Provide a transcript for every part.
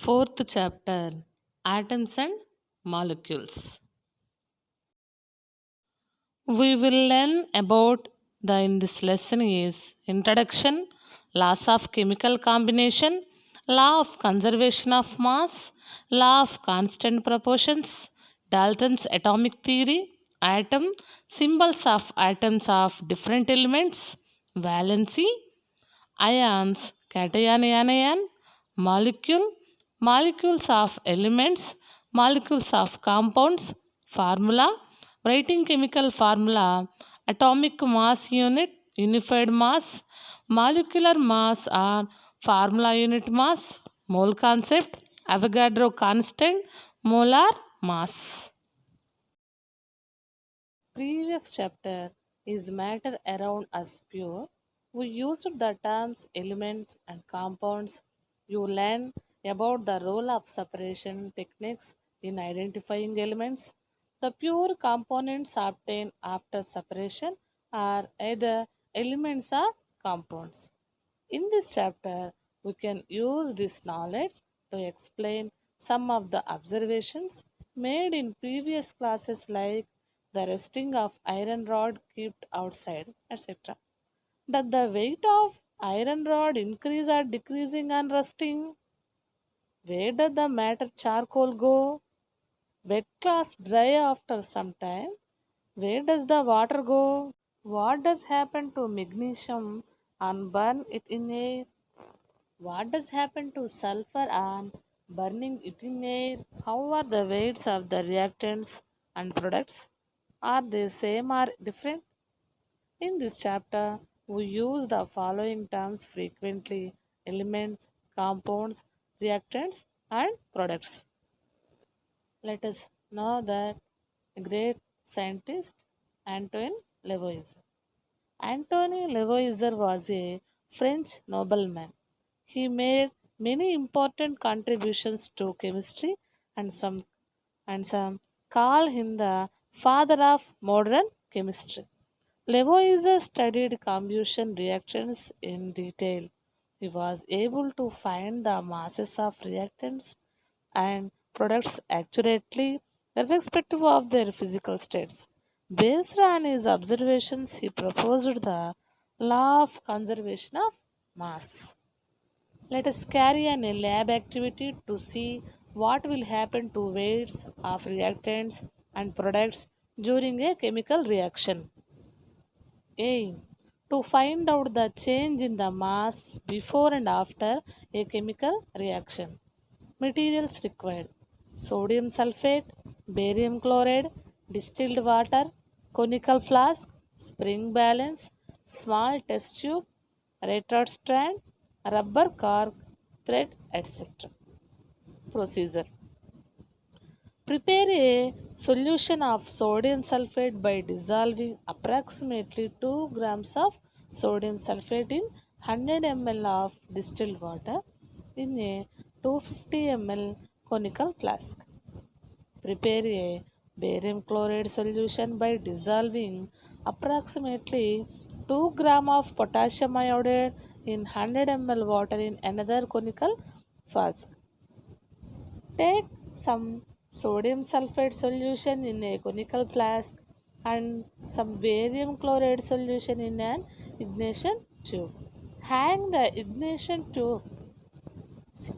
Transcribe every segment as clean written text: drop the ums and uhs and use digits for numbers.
Fourth chapter, Atoms and Molecules. We will learn about the in this lesson is introduction, laws of chemical combination, law of conservation of mass, law of constant proportions, Dalton's atomic theory, atom, symbols of atoms of different elements, valency, ions, cation, anion, molecule, molecules of elements, molecules of compounds, formula, writing chemical formula, atomic mass unit, unified mass, molecular mass or formula unit mass, mole concept, Avogadro constant, molar mass. Previous chapter is matter around us pure. We used the terms elements and compounds. You learn about the role of separation techniques in identifying elements. The pure components obtained after separation are either elements or compounds. In this chapter, we can use this knowledge to explain some of the observations made in previous classes, like the resting of iron rod kept outside, etc. Does the weight of iron rod increase or decreasing on rusting? Where does the matter charcoal go? Wet cloths dry after some time. Where does the water go? What does happen to magnesium and burn it in air? What does happen to sulfur on burning it in air? How are the weights of the reactants and products? Are they same or different? In this chapter, we use the following terms frequently: elements, compounds, reactants, and products. Let us know that great scientist Antoine Lavoisier. Antoine Lavoisier was a French nobleman. He made many important contributions to chemistry, and some call him the father of modern chemistry. Lavoisier studied combustion reactions in detail. He was able to find the masses of reactants and products accurately, irrespective of their physical states. Based on his observations, he proposed the law of conservation of mass. Let us carry on a lab activity to see what will happen to weights of reactants and products during a chemical reaction. Aim to find out the change in the mass before and after a chemical reaction. Materials required: sodium sulfate, barium chloride, distilled water, conical flask, spring balance, small test tube, retard strand, rubber cork, thread, etc. Procedure: prepare a solution of sodium sulfate by dissolving approximately 2 grams of sodium sulfate in 100 ml of distilled water in a 250 ml conical flask. Prepare a barium chloride solution by dissolving approximately 2 grams of potassium iodide in 100 ml water in another conical flask. Take some sodium sulfate solution in a conical flask and some barium chloride solution in an ignition tube. Hang the ignition tube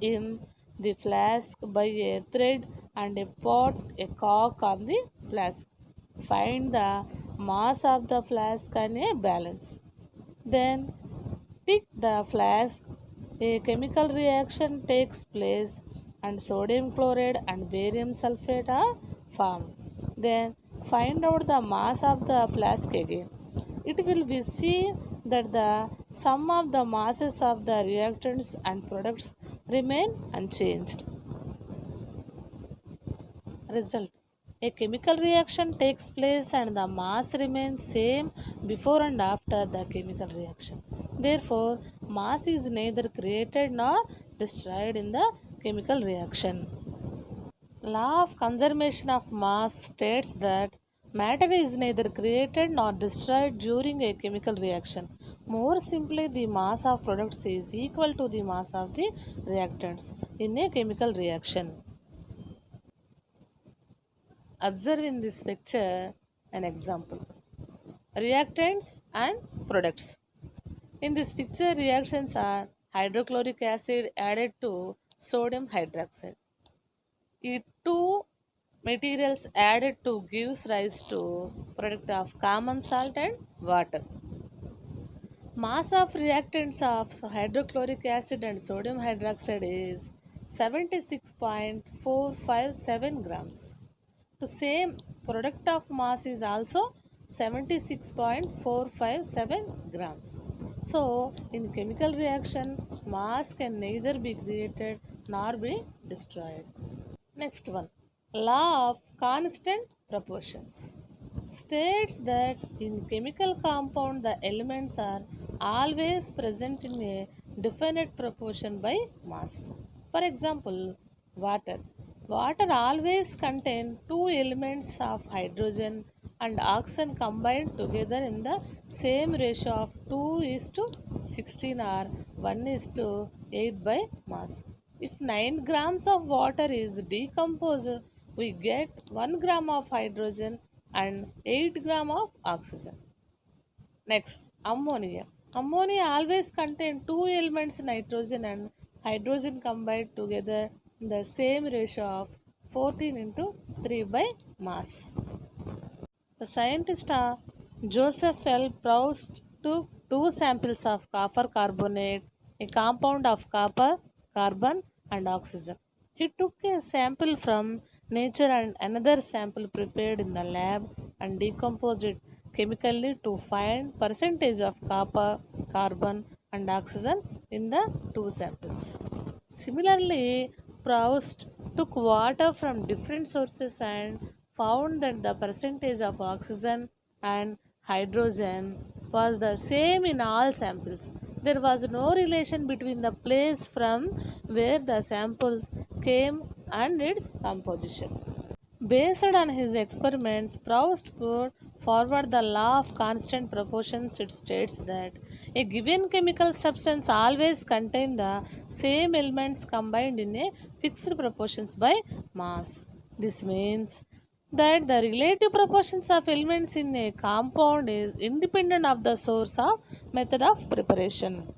in the flask by a thread and put a cork on the flask. Find the mass of the flask and a balance. Then tick the flask. A chemical reaction takes place and sodium chloride and barium sulfate are formed. Then find out the mass of the flask again. It will be seen that the sum of the masses of the reactants and products remain unchanged. Result: a chemical reaction takes place and the mass remains same before and after the chemical reaction. Therefore, mass is neither created nor destroyed in the chemical reaction. Law of conservation of mass states that Matter is neither created nor destroyed during a chemical reaction. More simply, the mass of products is equal to the mass of the reactants in a chemical reaction. Observe in this picture an example. Reactants and products. In this picture, reactions are hydrochloric acid added to sodium hydroxide. The two materials added to gives rise to product of common salt and water. Mass of reactants of hydrochloric acid and sodium hydroxide is 76.457 grams. To same product of mass is also 76.457 grams. So, in chemical reaction, mass can neither be created nor be destroyed. Next one, law of constant proportions states that in chemical compound the elements are always present in a definite proportion by mass. For example, water. Water always contain two elements of hydrogen and oxygen combined together in the same ratio of 2 is to 16 or 1 is to 8 by mass. If 9 grams of water is decomposed, we get 1 gram of hydrogen and 8 gram of oxygen. Next, ammonia. Ammonia always contain two elements nitrogen and hydrogen combined together in the same ratio of 14 into 3 by mass. The scientist Joseph L. Proust took two samples of copper carbonate, a compound of copper, carbon, and oxygen. He took a sample from nature and another sample prepared in the lab and decomposed it chemically to find percentage of copper, carbon, and oxygen in the two samples. Similarly, Proust took water from different sources and found that the percentage of oxygen and hydrogen was the same in all samples. There was no relation between the place from where the samples came and its composition. Based on his experiments, Proust put forward the law of constant proportions. It states that a given chemical substance always contains the same elements combined in a fixed proportions by mass. This means that the relative proportions of elements in a compound is independent of the source of method of preparation.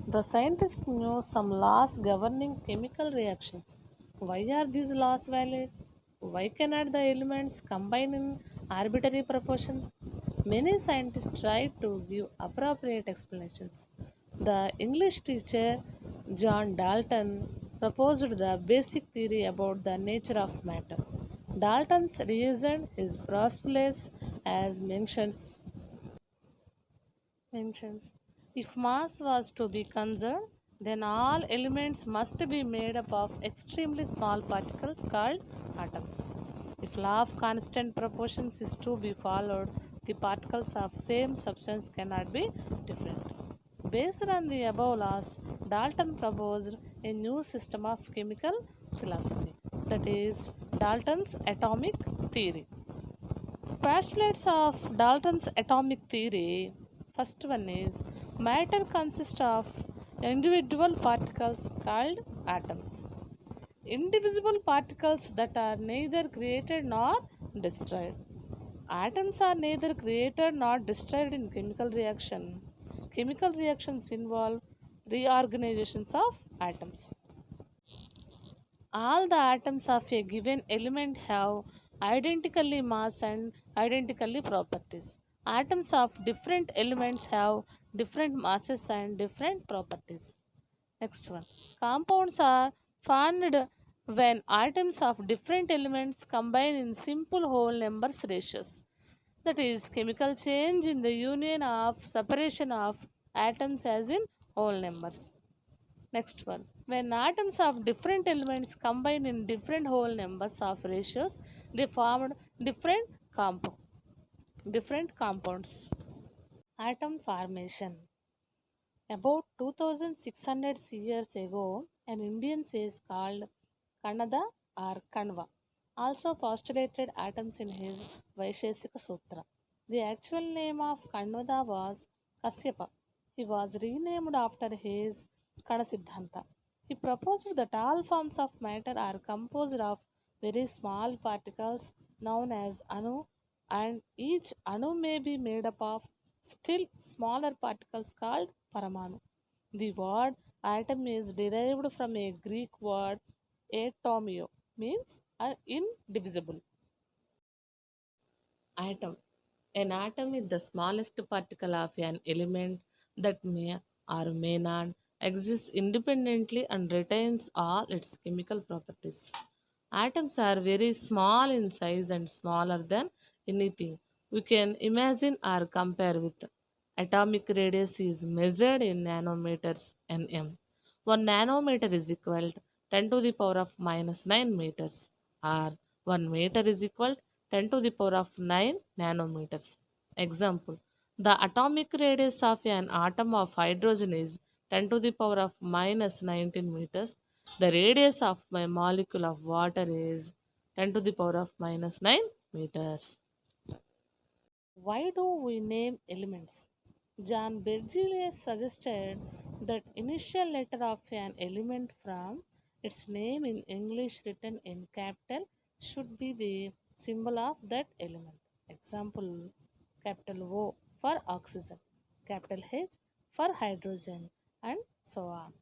The scientists knew some laws governing chemical reactions. Why are these laws valid? Why cannot the elements combine in arbitrary proportions? Many scientists tried to give appropriate explanations. The English teacher John Dalton proposed the basic theory about the nature of matter. Dalton's reason is prosperous as mentions. If mass was to be conserved, then all elements must be made up of extremely small particles called atoms. If law of constant proportions is to be followed, the particles of same substance cannot be different. Based on the above laws, Dalton proposed a new system of chemical philosophy, that is Dalton's atomic theory. Postulates of Dalton's atomic theory. First one is matter consists of individual particles called atoms. Indivisible particles that are neither created nor destroyed. Atoms are neither created nor destroyed in chemical reaction. Chemical reactions involve reorganizations of atoms. All the atoms of a given element have identically mass and identically properties. Atoms of different elements have different masses and different properties. Next one. Compounds are formed when atoms of different elements combine in simple whole numbers ratios. That is chemical change in the union of separation of atoms as in whole numbers. Next one. When atoms of different elements combine in different whole numbers of ratios, they formed different compounds. Atom formation. About 2600 years ago, an Indian sage called Kanada or Kanva also postulated atoms in his Vaisheshika Sutra. The actual name of Kanvada was Kasyapa. He was renamed after his Kadasiddhanta. He proposed that all forms of matter are composed of very small particles known as Anu, and each Anu may be made up of still smaller particles called Paramanu. The word atom is derived from a Greek word atomio, means indivisible. Atom. An atom is the smallest particle of an element that may or may not exist independently and retains all its chemical properties. Atoms are very small in size and smaller than anything we can imagine or compare with. Atomic radius is measured in nanometers nm. 1 nanometer is equal to 10 to the power of minus 9 meters, or 1 meter is equal to 10 to the power of 9 nanometers. Example: the atomic radius of an atom of hydrogen is 10 to the power of minus 19 meters. The radius of my molecule of water is 10 to the power of minus 9 meters. Why do we name elements? John Bergelius suggested that initial letter of an element from its name in English written in capital should be the symbol of that element. Example: capital O for oxygen, capital H for hydrogen, and so on.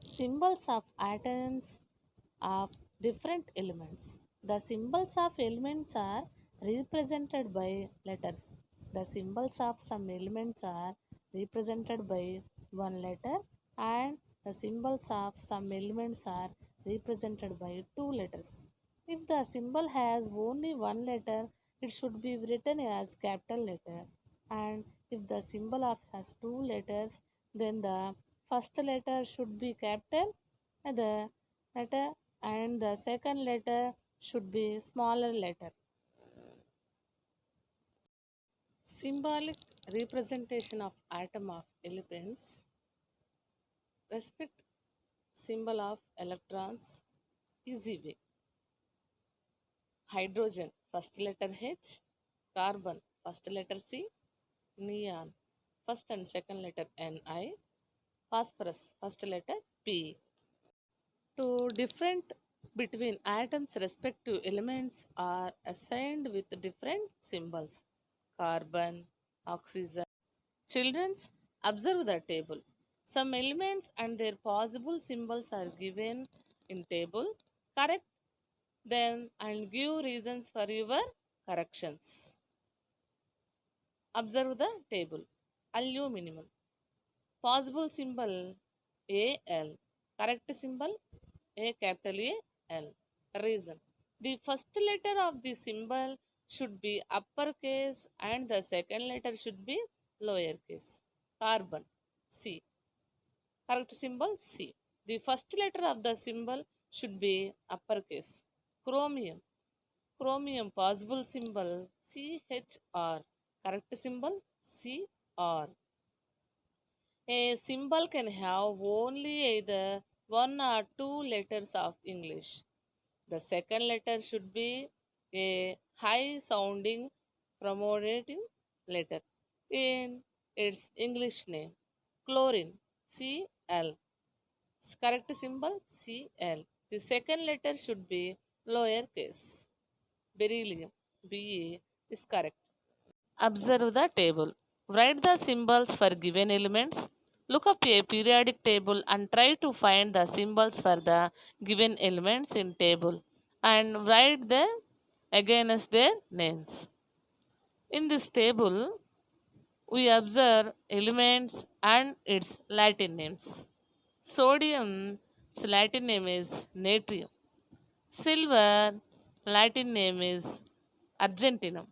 Symbols of atoms of different elements. The symbols of elements are represented by letters. The symbols of some elements are represented by one letter, and the symbols of some elements are represented by two letters. If the symbol has only one letter, it should be written as capital letter. And if the symbol of has two letters, then the first letter should be capital and the letter and the second letter should be smaller letter. Symbolic representation of atom of elements. Respect symbol of electrons. Easy way. Hydrogen first letter H, carbon first letter C, neon first and second letter Ni, phosphorus first letter P. To different between atoms respective elements are assigned with different symbols. Carbon, oxygen. Children's observe the table. Some elements and their possible symbols are given in table. Correct them and give reasons for your corrections. Observe the table. Aluminum. Possible symbol AL. Correct symbol A capital A L. Reason. The first letter of the symbol should be uppercase and the second letter should be lowercase. Carbon C. Correct symbol C. The first letter of the symbol should be uppercase. Chromium. Chromium possible symbol CHR. Correct symbol CR. A symbol can have only either one or two letters of English. The second letter should be a high sounding promoting letter in its English name. Chlorine Cl. Correct symbol Cl. The second letter should be lowercase. Beryllium Be is correct. Observe the table. Write the symbols for given elements. Look up a periodic table and try to find the symbols for the given elements in table and write them against their names. In this table, we observe elements and its Latin names. Sodium, its Latin name is natrium. Silver, Latin name is argentinum.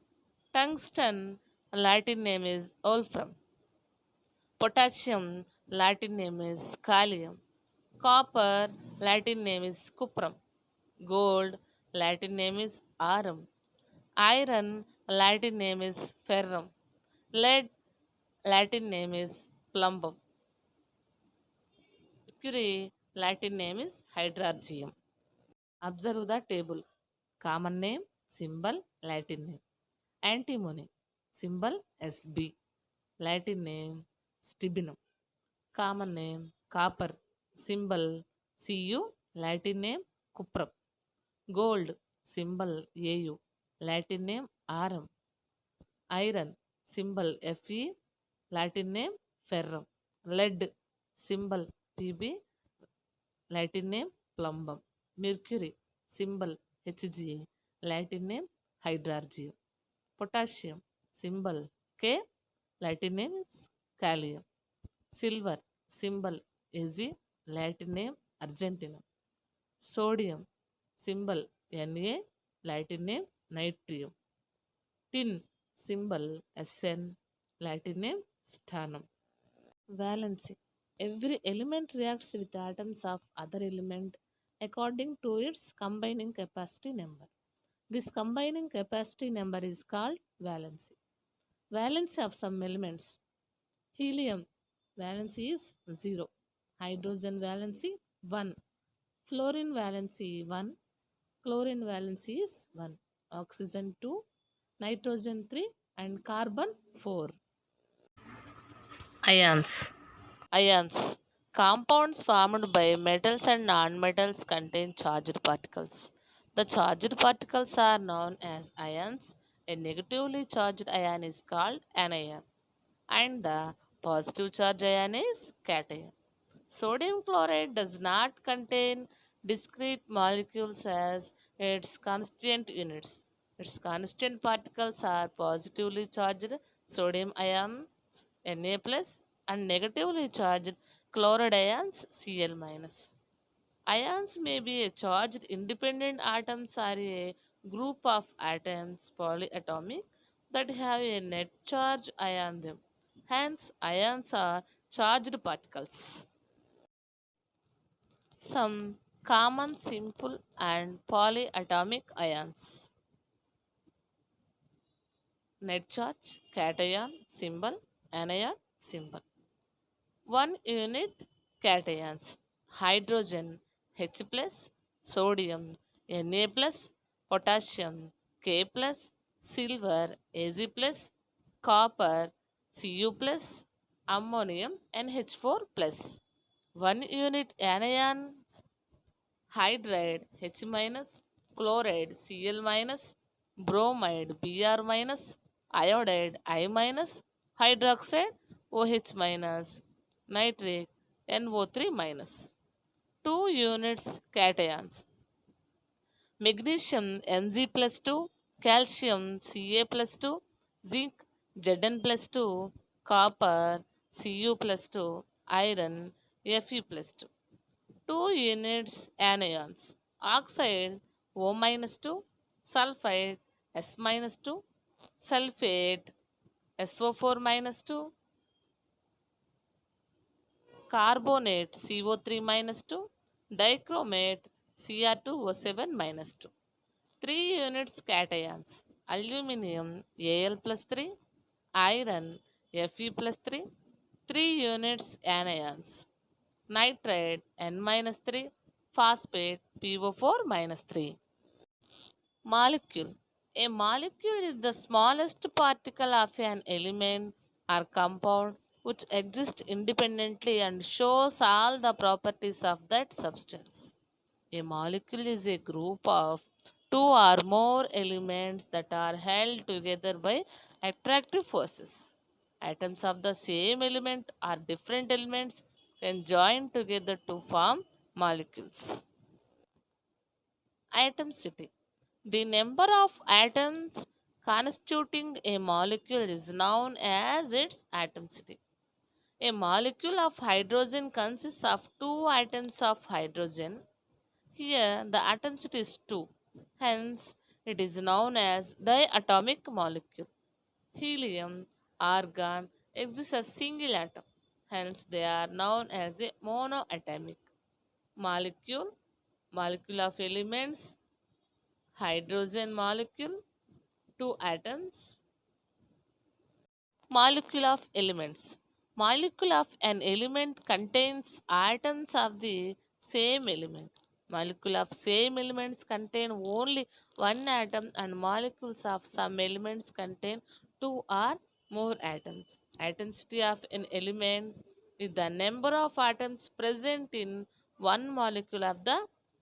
Tungsten, Latin name is wolfram. Potassium, Latin name is calcium. Copper, Latin name is cuprum. Gold, Latin name is aurum. Iron, Latin name is ferrum. Lead, Latin name is plumbum. Mercury, Latin name is hydrargyrum. Observe the table. Common name, symbol, Latin name. Antimony, symbol Sb, Latin name stibinum. Common name, copper, symbol Cu, Latin name cuprum. Gold, symbol Au, Latin name Rm. Iron, symbol Fe, Latin name ferrum. Lead, symbol Pb, Latin name plumbum. Mercury, symbol Hg, Latin name hydrargyrum. Potassium, symbol K, Latin name is Kalium. Silver, symbol Ag, Latin name Argentinum. Sodium, symbol Na, Latin name Nitrium. Tin, symbol Sn, Latin name Stannum. Valency. Every element reacts with atoms of other element according to its combining capacity number. This combining capacity number is called valency. Valency of some elements. Helium valency is 0. Hydrogen valency 1. Fluorine valency 1. Chlorine valency is 1. Oxygen 2. Nitrogen 3. And carbon 4. Ions. Ions. Compounds formed by metals and nonmetals contain charged particles. The charged particles are known as ions. A negatively charged ion is called anion, and the positive charged ion is cation. Sodium chloride does not contain discrete molecules as its constituent units. Its constituent particles are positively charged sodium ions Na plus and negatively charged chloride ions Cl minus. Ions may be a charged independent atoms or a group of atoms polyatomic that have a net charge ion them. Hence, ions are charged particles. Some common simple and polyatomic ions. Net charge, cation, symbol, anion, symbol. 1 unit cations: hydrogen H plus, sodium Na plus, potassium K plus, silver Ag plus, copper Cu plus, ammonium NH4 plus. 1 unit anion: hydride H minus, chloride Cl minus, bromide Br minus, iodide I minus, hydroxide OH minus, nitric NO3 minus. 2 units cations: magnesium Mg plus 2, calcium Ca plus 2, zinc Zn plus 2, copper Cu plus 2, iron Fe plus 2. 2 units anions: oxide O minus 2, sulfide S minus 2, sulfate SO4 minus 2, carbonate CO3 minus 2, dichromate Cr2O7 minus 2. 3 units cations: aluminium Al plus 3, iron Fe plus 3. 3 units anions: nitride N minus 3, phosphate PO4 minus 3. Molecule. A molecule is the smallest particle of an element or compound which exists independently and shows all the properties of that substance. A molecule is a group of two or more elements that are held together by attractive forces. Atoms of the same element or different elements can join together to form molecules. Atomicity. The number of atoms constituting a molecule is known as its atomicity. A molecule of hydrogen consists of two atoms of hydrogen. Here, the atomicity is 2. Hence, it is known as diatomic molecule. Helium, argon exists as single atom. Hence, they are known as a monoatomic molecule. Molecule of elements: hydrogen molecule, 2 atoms. Molecule of elements. Molecule of an element contains atoms of the same element. Molecule of same elements contain only one atom and molecules of some elements contain two or more atoms. Atomicity of an element is the number of atoms present in one molecule of the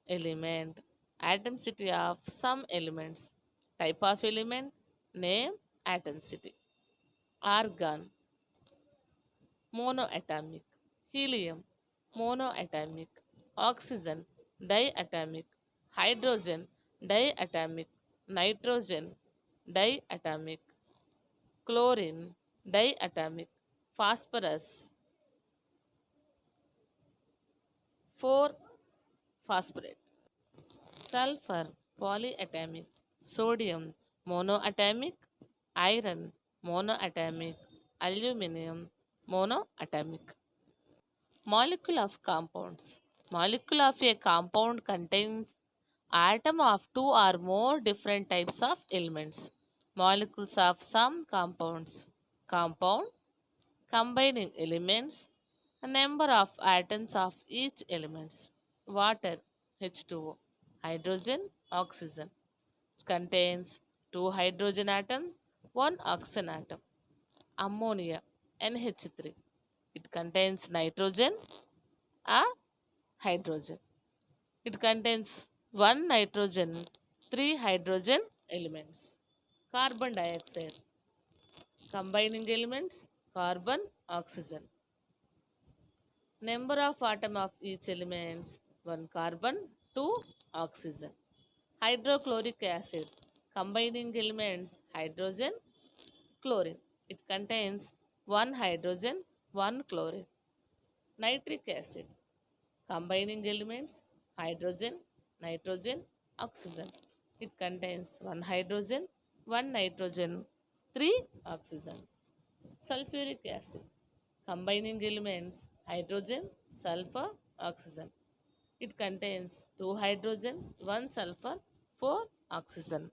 element. Atomicity of some elements. Type of element, name, atomicity. Argon, monoatomic. Helium, monoatomic. Oxygen, diatomic. Hydrogen, diatomic. Nitrogen, diatomic. Chlorine, diatomic. Phosphorus, 4 phosphorate. Sulfur, polyatomic. Sodium, monoatomic. Iron, monoatomic. Aluminum, monoatomic. Molecule of compounds. Molecule of a compound contains atom of two or more different types of elements. Molecules of some compounds. Compound, combining elements, a number of atoms of each elements. Water, H2O. Hydrogen, oxygen. It contains two hydrogen atoms, one oxygen atom. Ammonia, NH3. It contains nitrogen, a hydrogen. It contains one nitrogen, three hydrogen elements. Carbon dioxide, combining elements, carbon, oxygen. Number of atom of each elements, one carbon, two oxygen. Hydrochloric acid, combining elements, hydrogen, chlorine. It contains one hydrogen, one chlorine. Nitric acid, combining elements, hydrogen, nitrogen, oxygen. It contains one hydrogen, one nitrogen, three oxygens. Sulfuric acid, combining elements, hydrogen, sulfur, oxygen. It contains two hydrogen, one sulfur, four oxygen.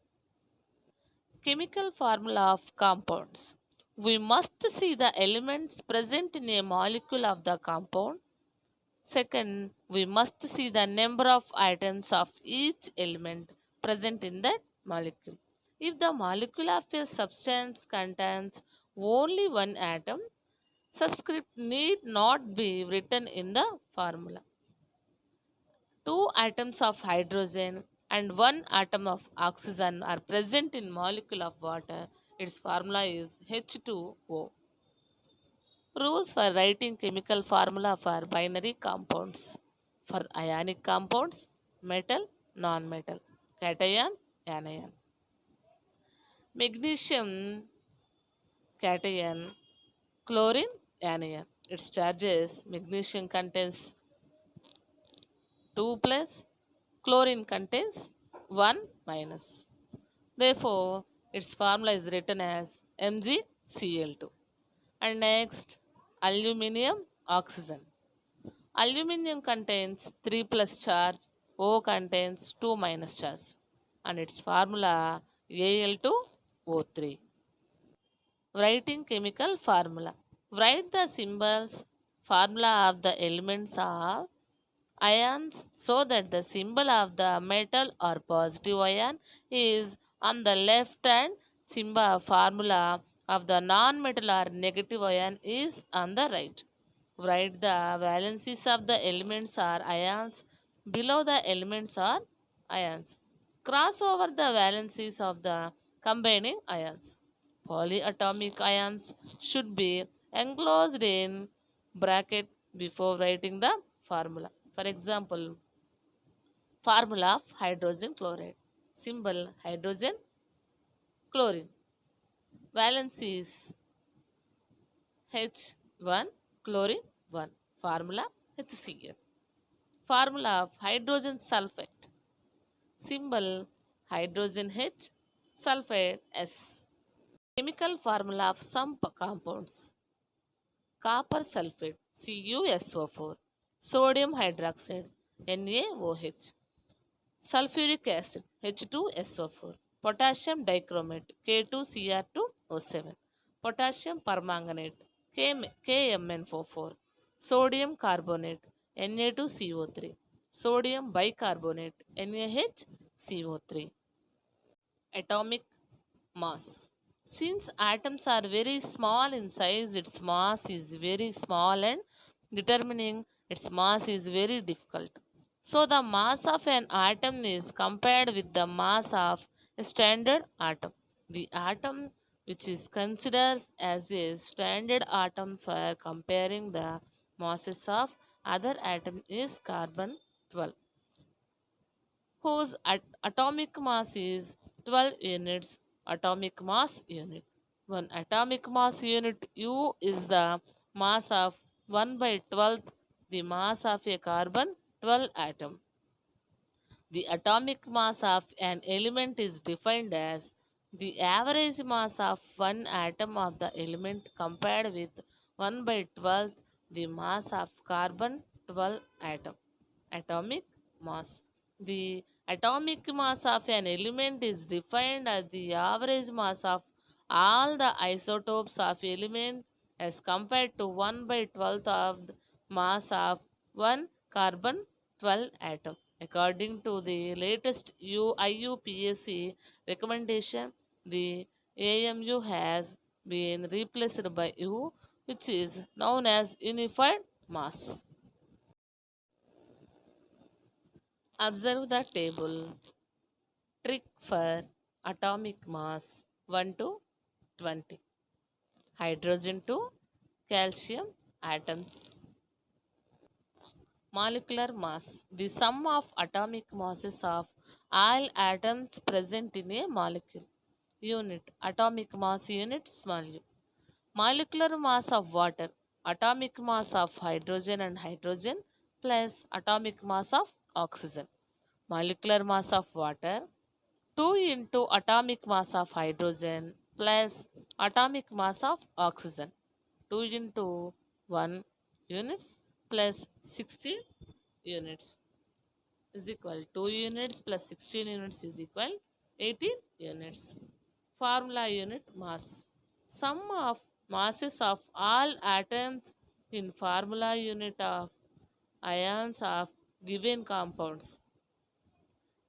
Chemical formula of compounds. We must see the elements present in a molecule of the compound. Second, we must see the number of atoms of each element present in that molecule. If the molecule of a substance contains only one atom, subscript need not be written in the formula. Two atoms of hydrogen and one atom of oxygen are present in molecule of water. Its formula is H2O. Rules for writing chemical formula for binary compounds. For ionic compounds, metal, non-metal, cation, anion. Magnesium, cation, chlorine, anion. Its charges, magnesium contains 2 plus, chlorine contains 1 minus. Therefore, its formula is written as MgCl2. And next, aluminium, oxygen. Aluminium contains 3 plus charge, O contains 2 minus charge, and its formula Al2O3. Writing chemical formula. Write the symbols formula of the elements of ions so that the symbol of the metal or positive ion is on the left and symbol formula of the non-metal or negative ion is on the right. Write the valencies of the elements or ions below the elements or ions. Cross over the valencies of the combining ions. Polyatomic ions should be enclosed in bracket before writing the formula. For example, formula of hydrogen chloride. Symbol hydrogen, chlorine. Valencies H1, chlorine 1. Formula HCl. Formula of hydrogen sulfate. Symbol hydrogen H, sulfate S. Chemical formula of some compounds. Copper sulfate CuSO4. Sodium hydroxide NaOH. Sulfuric acid H2SO4. Potassium dichromate K2Cr2O7. Potassium permanganate KMnO4. Sodium carbonate Na2CO3. sodium bicarbonate NaHCO3. Atomic mass. Since atoms are very small in size, its mass is very small and determining its mass is very difficult. So, the mass of an atom is compared with the mass of a standard atom. The atom which is considered as a standard atom for comparing the masses of other atom is carbon 12, whose atomic mass is 12 units atomic mass unit. One atomic mass unit U is the mass of 1 by 12th the mass of a carbon 12 atom. The atomic mass of an element is defined as the average mass of one atom of the element compared with 1 by 12th the mass of carbon 12 atom. Atomic mass. The atomic mass of an element is defined as the average mass of all the isotopes of element as compared to 1 by 12th of the mass of one carbon 12 atom. According to the latest IUPAC recommendation, the AMU has been replaced by U, which is known as unified mass. Observe the table. Trick for atomic mass 1 to 20. Hydrogen to calcium atoms. Molecular mass. The sum of atomic masses of all atoms present in a molecule. Unit. Atomic mass unit small u. Molecular mass of water. Atomic mass of hydrogen and hydrogen plus atomic mass of oxygen. Molecular mass of water 2 into atomic mass of hydrogen plus atomic mass of oxygen. 2 into 1 units plus 16 units is equal 2 units plus 16 units is equal 18 units. Formula unit mass. Sum of masses of all atoms in formula unit of ions of given compounds.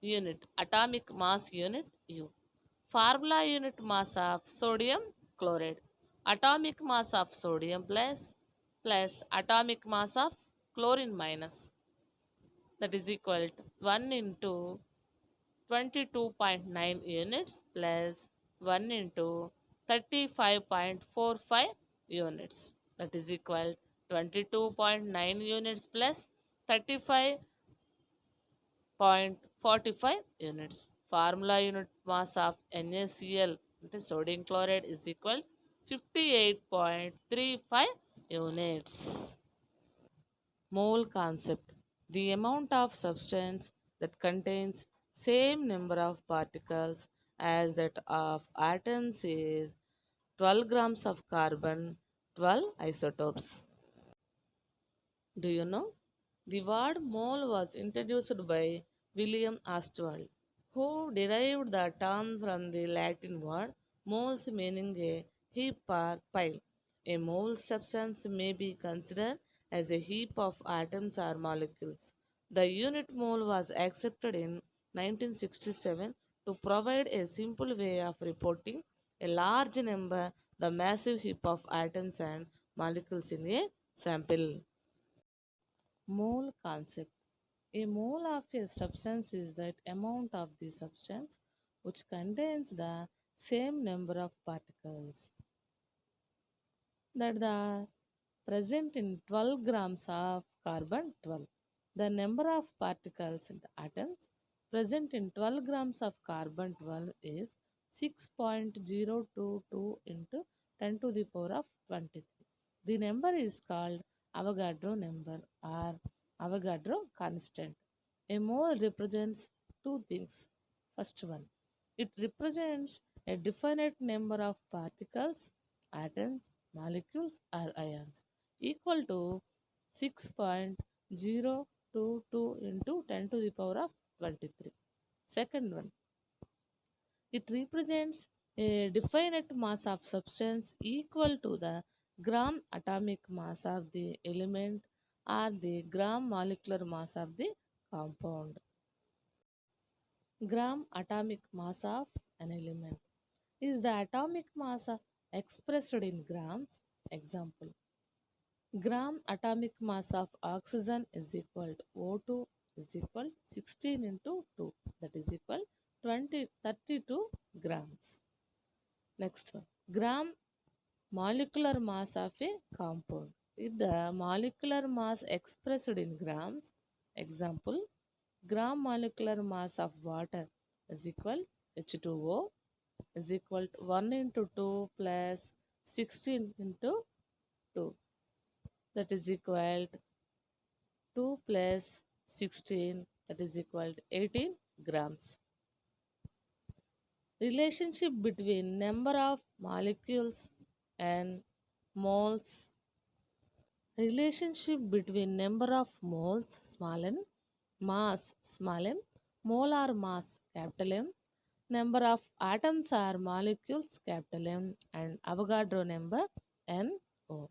Unit atomic mass unit U. Formula unit mass of sodium chloride. Atomic mass of sodium plus atomic mass of chlorine minus, that is equal to 1 into 22.9 units plus 1 into 35.45 units, that is equal 22.9 units plus 35.45 units. Formula unit mass of NaCl, that is sodium chloride, is equal 58.35 units. Mole concept. The amount of substance that contains same number of particles as that of atoms is 12 grams of carbon, 12 isotopes. Do you know? The word mole was introduced by William Ostwald, who derived the term from the Latin word moles meaning a heap or pile. A mole substance may be considered as a heap of atoms or molecules. The unit mole was accepted in 1967 to provide a simple way of reporting a large number, the massive heap of atoms and molecules in a sample. Mole concept. A mole of a substance is that amount of the substance which contains the same number of particles that are present in 12 grams of carbon 12. The number of particles in the atoms present in 12 grams of carbon 12 is 6.022 into 10 to the power of 23. The number is called Avogadro number or Avogadro constant. A mole represents two things. First one, it represents a definite number of particles, atoms, molecules, or ions equal to 6.022 into 10 to the power of 23. Second one, it represents a definite mass of substance equal to the gram atomic mass of the element or the gram molecular mass of the compound. Gram atomic mass of an element is the atomic mass expressed in grams. Example: gram atomic mass of oxygen is equal to O2 is equal 16 into 2, that is equal 32 grams. Next one, gram molecular mass of a compound. If the molecular mass expressed in grams, example, gram molecular mass of water is equal H2O is equal to 1 into 2 plus 16 into 2, that is equal to 2 plus 16, that is equal to 18 grams. Relationship between number of molecules and moles. Relationship between number of moles small n, mass small m, molar mass capital M, number of atoms or molecules capital M, and Avogadro number n o.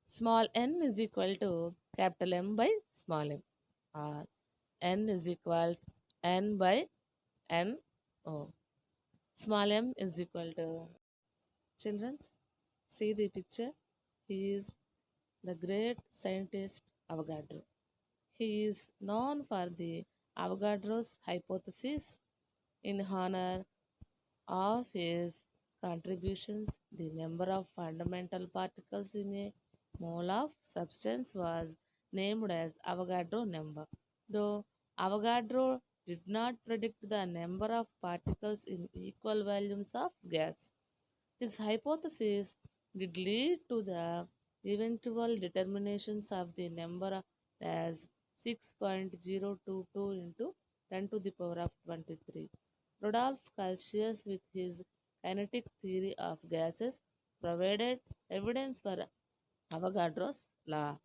Small n is equal to capital M by small m, or n is equal to n by n o. Small m is equal to, children, see the picture. He is the great scientist Avogadro. He is known for the Avogadro's hypothesis. In honor of his contributions, the number of fundamental particles in a mole of substance was named as Avogadro number. Though Avogadro did not predict the number of particles in equal volumes of gas, his hypothesis did lead to the eventual determinations of the number as 6.022 into 10 to the power of 23. Rudolf Calcius, with his kinetic theory of gases, provided evidence for Avogadro's law.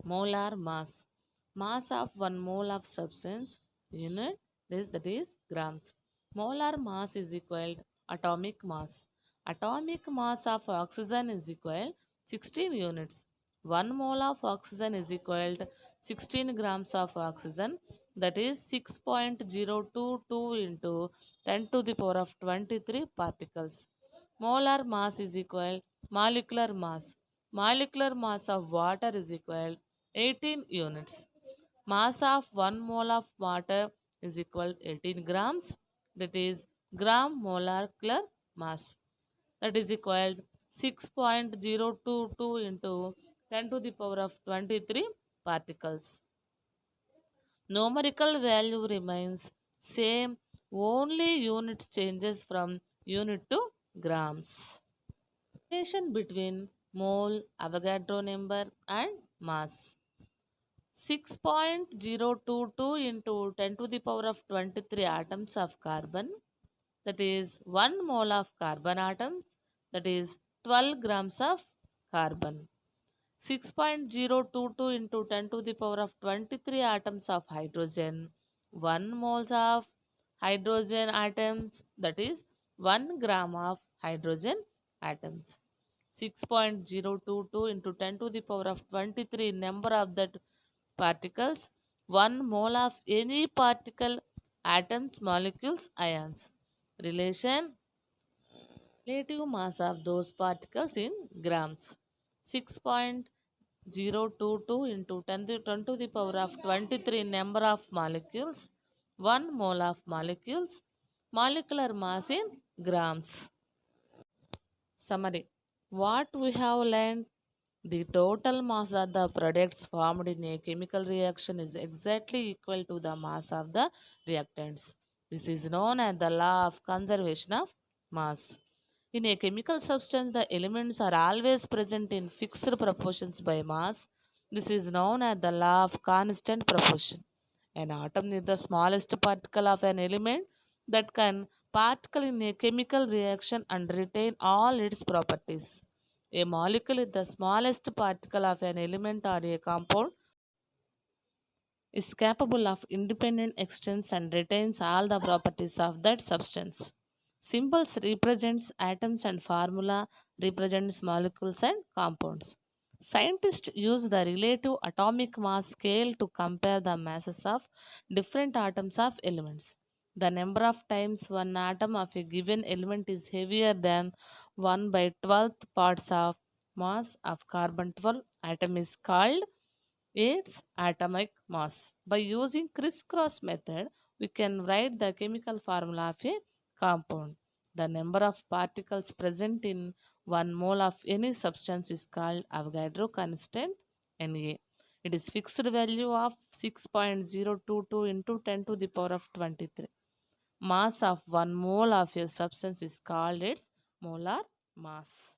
Molar mass. Mass of 1 mole of substance unit is, that is grams. Molar mass is equal to atomic mass. Atomic mass of oxygen is equal 16 units. 1 mole of oxygen is equal to 16 grams of oxygen, that is 6.022 into 10 to the power of 23 particles. Molar mass is equal molecular mass. Molecular mass of water is equal 18 units. Mass of 1 mole of water is equal to 18 grams, that is gram molecular mass, that is equal to 6.022 into 10 to the power of 23 particles. Numerical value remains same, only unit changes from unit to grams. Relation between mole, Avogadro number, and mass. 6.022 into 10 to the power of 23 atoms of carbon, that is 1 mole of carbon atoms, that is 12 grams of carbon. 6.022 into 10 to the power of 23 atoms of hydrogen, 1 moles of hydrogen atoms, that is 1 gram of hydrogen atoms. 6.022 into 10 to the power of 23 number of that particles, 1 mole of any particle, atoms, molecules, ions. Relation, relative mass of those particles in grams. 6.022 into 10 to the power of 23 number of molecules, 1 mole of molecules, molecular mass in grams. Summary. What we have learned: the total mass of the products formed in a chemical reaction is exactly equal to the mass of the reactants. This is known as the law of conservation of mass. In a chemical substance, the elements are always present in fixed proportions by mass. This is known as the law of constant proportion. An atom is the smallest particle of an element that can particle in a chemical reaction and retain all its properties. A molecule is the smallest particle of an element or a compound, is capable of independent existence and retains all the properties of that substance. Symbols represents atoms and formula represents molecules and compounds. Scientists use the relative atomic mass scale to compare the masses of different atoms of elements. The number of times one atom of a given element is heavier than 1 by 12th parts of mass of carbon 12 atom is called its atomic mass. By using crisscross method, we can write the chemical formula of a compound. The number of particles present in 1 mole of any substance is called Avogadro constant Na. It is fixed value of 6.022 into 10 to the power of 23. Mass of 1 mole of a substance is called its molar mass.